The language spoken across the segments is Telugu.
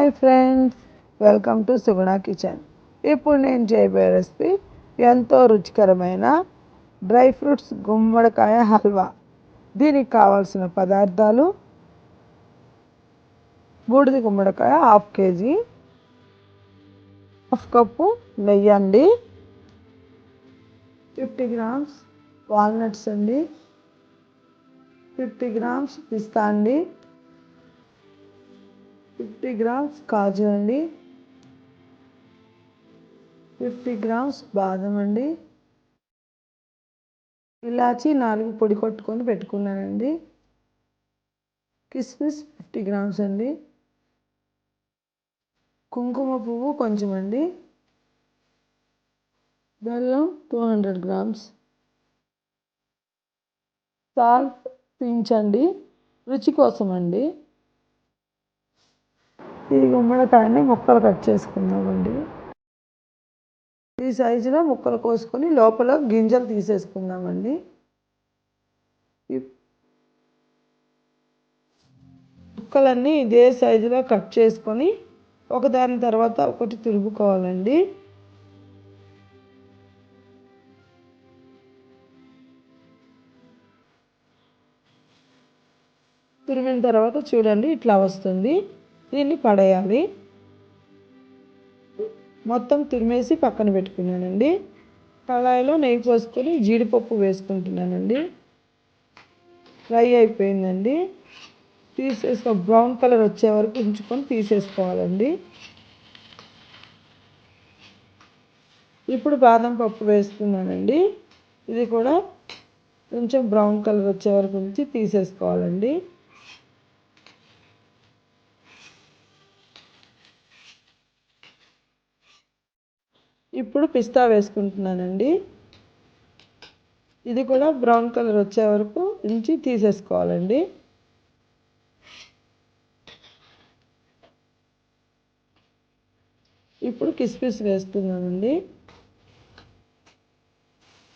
Hi friends, welcome to Suguna kitchen. ఇప్పుడు నేను చేయబోయే రెసిపీ ఎంతో రుచికరమైన డ్రై ఫ్రూట్స్ గుమ్మడికాయ హల్వా. దీనికి కావాల్సిన పదార్థాలు: బూడిద గుమ్మడికాయ 1/2 kg, 1/2 కప్పు నెయ్యి అండి, 50 grams వాల్నట్స్ అండి, 50 grams పిస్తా అండి, 50 grams కాజు అండి, 50 grams బాదం అండి, ఇలాచి 4 పొడి కొట్టుకొని పెట్టుకున్నానండి, కిస్మిస్ 50 grams అండి, కుంకుమ పువ్వు కొంచెం అండి, బెల్లం 200 grams, సాల్ట్ పించండి రుచి కోసం అండి. ఈ గుమ్మడికాయని ముక్కలు కట్ చేసుకుందామండి. ఈ సైజులో ముక్కలు కోసుకొని లోపల గింజలు తీసేసుకుందామండి. ముక్కలన్నీ ఇదే సైజులో కట్ చేసుకొని ఒకదాని తర్వాత ఒకటి తురుముకోవాలండి. తురిమిన తర్వాత చూడండి ఇట్లా వస్తుంది. దీన్ని పడేయాలి. మొత్తం తురిమేసి పక్కన పెట్టుకున్నానండి. కళాయిలో నెయ్యి పోసుకొని జీడిపప్పు వేసుకుంటున్నానండి. ఫ్రై అయిపోయిందండి. బ్రౌన్ కలర్ వచ్చే వరకు ఉంచుకొని తీసేసుకోవాలండి. ఇప్పుడు బాదం పప్పు వేసుకున్నానండి. ఇది కూడా కొంచెం బ్రౌన్ కలర్ వచ్చే వరకు ఉంచి తీసేసుకోవాలండి. ఇప్పుడు పిస్తా వేసుకుంటున్నానండి. ఇది కూడా బ్రౌన్ కలర్ వచ్చే వరకు ఉంచి తీసేసుకోవాలండి. ఇప్పుడు కిస్మిస్ వేస్తున్నానండి.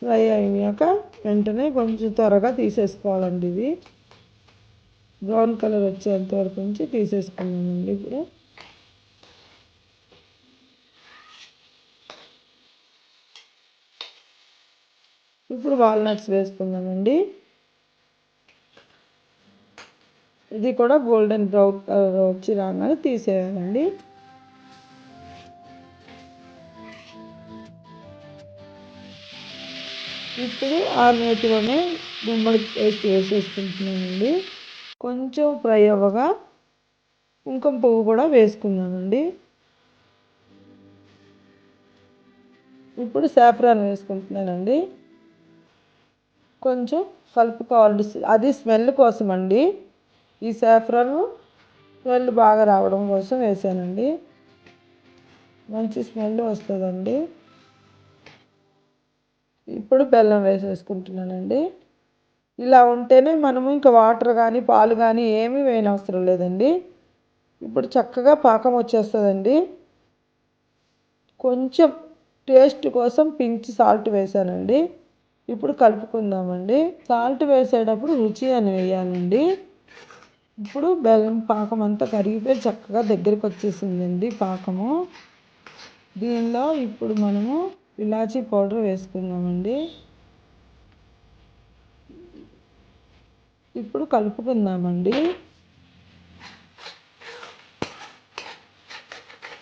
ఫ్రై అయ్యాక వెంటనే కొంచెం త్వరగా తీసేసుకోవాలండి. ఇది బ్రౌన్ కలర్ వచ్చేంత వరకు ఉంచి తీసేసుకున్నానండి. ఇప్పుడు వాల్నట్స్ వేసుకుందామండి. ఇది కూడా గోల్డెన్ బ్రౌన్ కలర్ వచ్చి రాగానే తీసేయాలండి. ఇప్పుడు ఆ నేతిలోనే గుమ్మడి పేస్ట్ వేసేసుకుంటున్నానండి. కొంచెం ఫ్రై అవ్వగా కుంకుమ పువ్వు కూడా వేసుకున్నానండి. ఇప్పుడు సాఫ్రాన్ వేసుకుంటున్నానండి. కొంచెం కలుపుకోవాలి. అది స్మెల్ కోసం అండి. ఈ సాఫ్రాన్ స్మెల్ బాగా రావడం కోసం వేసానండి. మంచి స్మెల్ వస్తుందండి. ఇప్పుడు బెల్లం వేసేసుకుంటున్నానండి. ఇలా ఉంటేనే మనము ఇంకా వాటర్ కానీ పాలు కానీ ఏమీ వేయనవసరం లేదండి. ఇప్పుడు చక్కగా పాకం వచ్చేస్తుందండి. కొంచెం టేస్ట్ కోసం పించ్ సాల్ట్ వేసానండి. ఇప్పుడు కలుపుకుందామండి. సాల్ట్ వేసేటప్పుడు రుచి అని వేయాలండి. ఇప్పుడు బెల్లం పాకం అంతా కరిగిపోయి చక్కగా దగ్గరికి వచ్చేసిందండి పాకము. దీనిలో ఇప్పుడు మనము ఇలాచీ పౌడర్ వేసుకుందామండి. ఇప్పుడు కలుపుకుందామండి.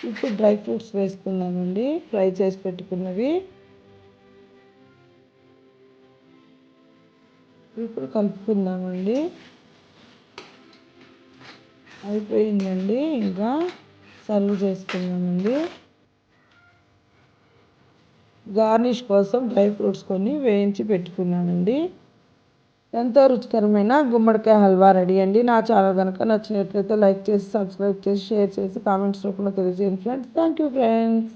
ఇప్పుడు డ్రై ఫ్రూట్స్ వేసుకుందామండి. ఫ్రై చేసి పెట్టుకున్నవి. ఇప్పుడు కలుపుకుందామండి. అయిపోయిందండి. ఇంకా సర్వ్ చేసుకుందామండి. గార్నిష్ కోసం డ్రై ఫ్రూట్స్ కొన్ని వేయించి పెట్టుకున్నానండి. ఎంతో రుచికరమైన గుమ్మడికాయ హల్వా రెడీ అండి. నా ఛానల్ కనుక నచ్చినట్లయితే లైక్ చేసి, సబ్స్క్రైబ్ చేసి, షేర్ చేసి, కామెంట్స్ రూపంలో తెలియజేయండి ఫ్రెండ్స్. Thank you friends.